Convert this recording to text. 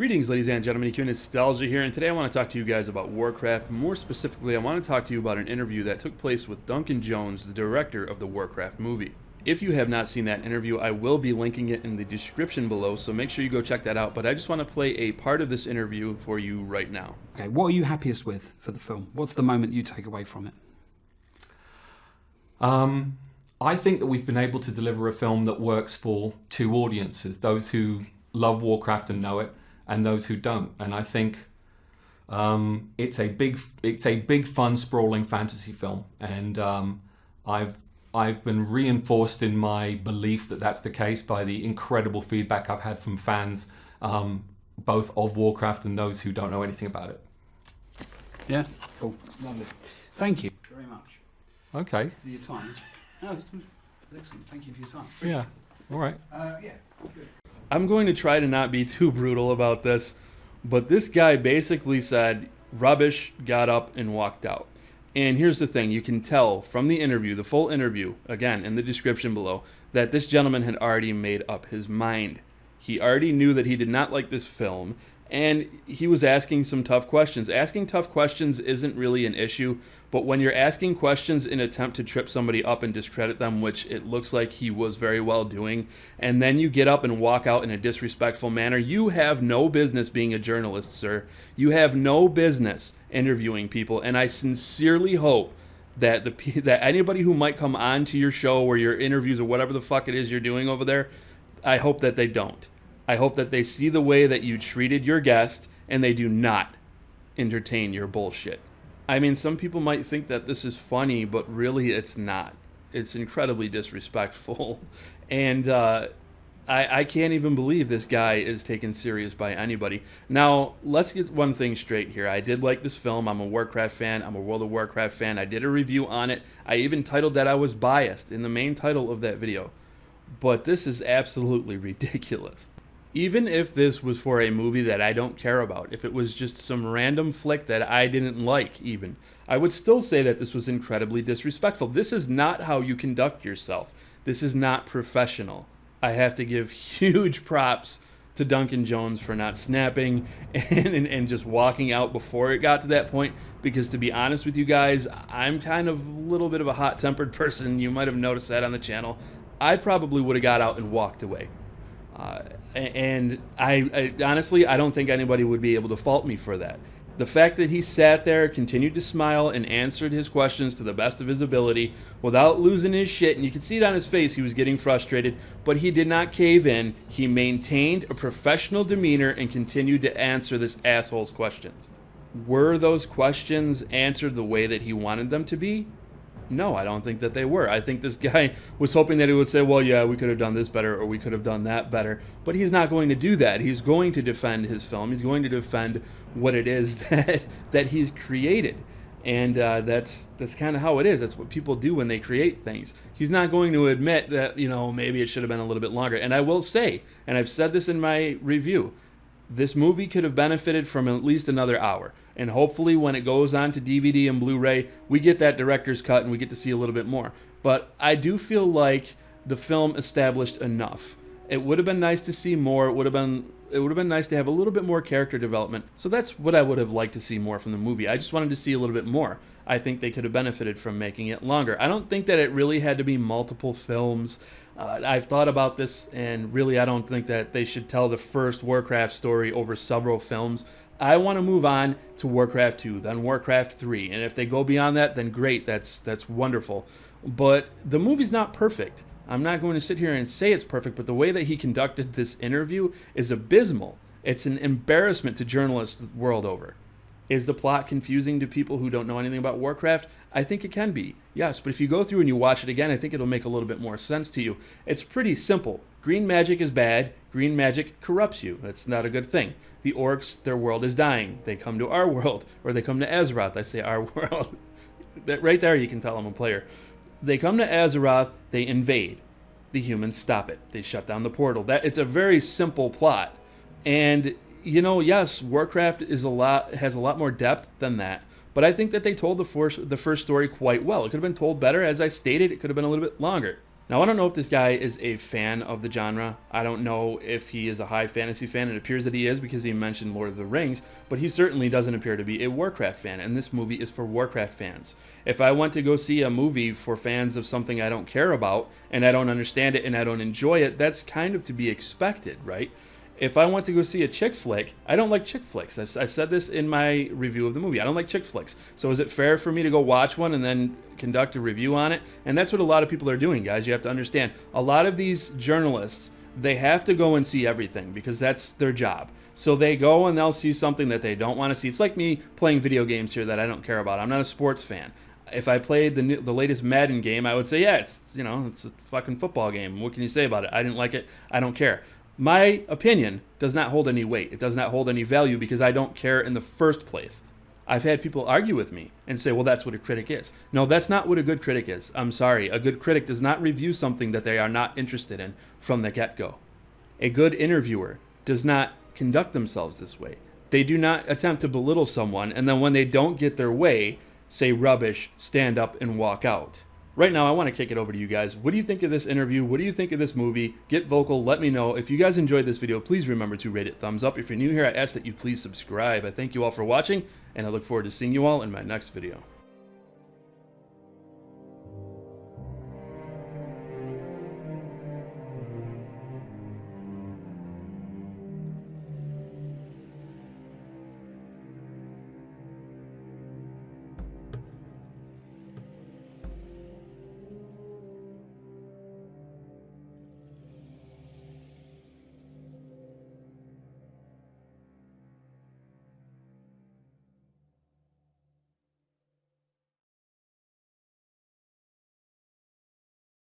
Greetings, ladies and gentlemen. EQ Nostalgia here, and today I want to talk to you guys about Warcraft. More specifically, I want to talk to you about an interview that took place with Duncan Jones, the director of the Warcraft movie. If you have not seen that interview, I will be linking it in the description below, so make sure you go check that out. But I just want to play a part of this interview for you right now. Okay, what are you happiest with for the film? What's the moment you take away from it? I think that we've been able to deliver a film that works for two audiences, those who love Warcraft and know it, and those who don't. And I think it's a big, fun, sprawling fantasy film. And I've been reinforced in my belief that that's the case by the incredible feedback I've had from fans, both of Warcraft and those who don't know anything about it. Yeah, cool, lovely. Thank you very much. Okay. For your time. No, it's excellent. Thank you for your time. Yeah. All right. Yeah, good. I'm going to try to not be too brutal about this, but this guy basically said, rubbish, got up, and walked out. And here's the thing, you can tell from the interview, the full interview, again, in the description below, that this gentleman had already made up his mind. He already knew that he did not like this film, and he was asking some tough questions. Asking tough questions isn't really an issue, but when you're asking questions in an attempt to trip somebody up and discredit them, which it looks like he was very well doing, and then you get up and walk out in a disrespectful manner, you have no business being a journalist, sir. You have no business interviewing people, and I sincerely hope that that anybody who might come on to your show or your interviews or whatever the fuck it is you're doing over there, I hope that they don't. I hope that they see the way that you treated your guest and they do not entertain your bullshit. I mean, some people might think that this is funny, but really it's not. It's incredibly disrespectful. And I can't even believe this guy is taken serious by anybody. Now, let's get one thing straight here. I did like this film. I'm a Warcraft fan. I'm a World of Warcraft fan. I did a review on it. I even titled that I was biased in the main title of that video. But this is absolutely ridiculous. Even if this was for a movie that I don't care about, if it was just some random flick that I didn't like even, I would still say that this was incredibly disrespectful. This is not how you conduct yourself. This is not professional. I have to give huge props to Duncan Jones for not snapping and just walking out before it got to that point, because to be honest with you guys, I'm kind of a little bit of a hot-tempered person. You might have noticed that on the channel. I probably would have got out and walked away. And I honestly, I don't think anybody would be able to fault me for that. The fact that he sat there, continued to smile, and answered his questions to the best of his ability without losing his shit, and you can see it on his face, he was getting frustrated, but he did not cave in. He maintained a professional demeanor and continued to answer this asshole's questions. Were those questions answered the way that he wanted them to be? No, I don't think that they were. I think this guy was hoping that he would say, well, yeah, we could have done this better or we could have done that better. But he's not going to do that. He's going to defend his film. He's going to defend what it is that he's created. And that's kind of how it is. That's what people do when they create things. He's not going to admit that, you know, maybe it should have been a little bit longer. And I will say, and I've said this in my review, this movie could have benefited from at least another hour. And hopefully when it goes on to DVD and Blu-ray, we get that director's cut and we get to see a little bit more. But I do feel like the film established enough. It would have been nice to see more. It would have been nice to have a little bit more character development. So that's what I would have liked to see more from the movie. I just wanted to see a little bit more. I think they could have benefited from making it longer. I don't think that it really had to be multiple films. I've thought about this, and really I don't think that they should tell the first Warcraft story over several films. I want to move on to Warcraft 2, then Warcraft 3, and if they go beyond that, then great, that's wonderful. But the movie's not perfect. I'm not going to sit here and say it's perfect, but the way that he conducted this interview is abysmal. It's an embarrassment to journalists the world over. Is the plot confusing to people who don't know anything about Warcraft? I think it can be, yes, but if you go through and you watch it again, I think it'll make a little bit more sense to you. It's pretty simple. Green magic is bad. Green magic corrupts you. That's not a good thing. The orcs, their world is dying. They come to our world, or they come to Azeroth. I say our world. That right there you can tell I'm a player. They come to Azeroth, they invade. The humans stop it. They shut down the portal. It's a very simple plot. And you know, yes, Warcraft has a lot more depth than that, but I think that they told the first story quite well. It could have been told better. As I stated, it could have been a little bit longer. Now, I don't know if this guy is a fan of the genre. I don't know if he is a high fantasy fan. It appears that he is because he mentioned Lord of the Rings, but he certainly doesn't appear to be a Warcraft fan, and this movie is for Warcraft fans. If I went to go see a movie for fans of something I don't care about, and I don't understand it, and I don't enjoy it, that's kind of to be expected, right? If I went to go see a chick flick, I don't like chick flicks. I said this in my review of the movie. I don't like chick flicks. So is it fair for me to go watch one and then conduct a review on it? And that's what a lot of people are doing, guys. You have to understand. A lot of these journalists, they have to go and see everything because that's their job. So they go and they'll see something that they don't want to see. It's like me playing video games here that I don't care about. I'm not a sports fan. If I played the latest Madden game, I would say, yeah, it's a fucking football game. What can you say about it? I didn't like it. I don't care. My opinion does not hold any weight. It does not hold any value because I don't care in the first place. I've had people argue with me and say, well, that's what a critic is. No, that's not what a good critic is. I'm sorry. A good critic does not review something that they are not interested in from the get-go. A good interviewer does not conduct themselves this way. They do not attempt to belittle someone, and then when they don't get their way, say rubbish, stand up, and walk out. Right now, I want to kick it over to you guys. What do you think of this interview? What do you think of this movie? Get vocal. Let me know. If you guys enjoyed this video, please remember to rate it thumbs up. If you're new here, I ask that you please subscribe. I thank you all for watching, and I look forward to seeing you all in my next video.